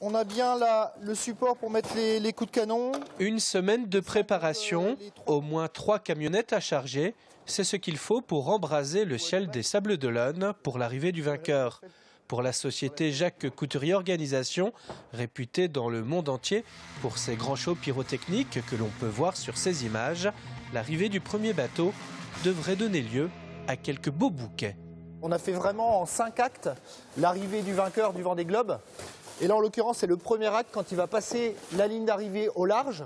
On a bien là le support pour mettre les coups de canon. Une semaine de préparation, au moins 3 camionnettes à charger. C'est ce qu'il faut pour embraser le ciel des Sables d'Olonne pour l'arrivée du vainqueur. Pour la société Jacques Couturier Organisation, réputée dans le monde entier pour ses grands shows pyrotechniques que l'on peut voir sur ces images, l'arrivée du premier bateau devrait donner lieu à quelques beaux bouquets. On a fait vraiment en 5 actes l'arrivée du vainqueur du Vendée Globe. Et là, en l'occurrence, c'est le premier acte quand il va passer la ligne d'arrivée au large.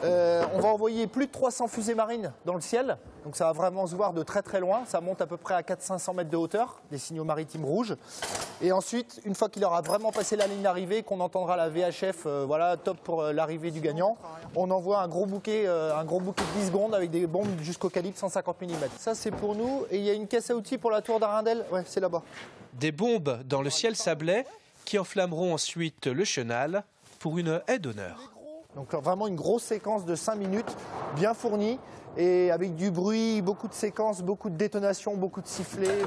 On va envoyer plus de 300 fusées marines dans le ciel. Donc ça va vraiment se voir de très très loin. Ça monte à peu près à 400-500 mètres de hauteur, des signaux maritimes rouges. Et ensuite, une fois qu'il aura vraiment passé la ligne d'arrivée, qu'on entendra la VHF, voilà, top pour l'arrivée du gagnant, on envoie un gros bouquet de 10 secondes avec des bombes jusqu'au calibre 150 mm. Ça, c'est pour nous. Et il y a une caisse à outils pour la tour d'Arundel. Ouais, c'est là-bas. Des bombes dans le ciel sablais qui enflammeront ensuite le chenal pour une haie d'honneur. Donc vraiment une grosse séquence de 5 minutes, bien fournie, et avec du bruit, beaucoup de séquences, beaucoup de détonations, beaucoup de sifflets,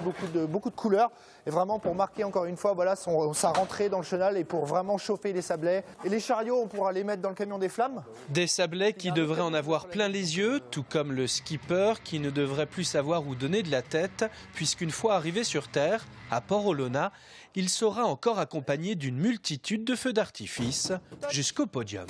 beaucoup de couleurs. Et vraiment pour marquer encore une fois voilà, sa rentrée dans le chenal et pour vraiment chauffer les sablets. Et les chariots, on pourra les mettre dans le camion des flammes. Des sablets qui devraient en avoir plein les yeux, tout comme le skipper qui ne devrait plus savoir où donner de la tête, puisqu'une fois arrivé sur Terre, à Port-Olona, il sera encore accompagné d'une multitude de feux d'artifice jusqu'au podium.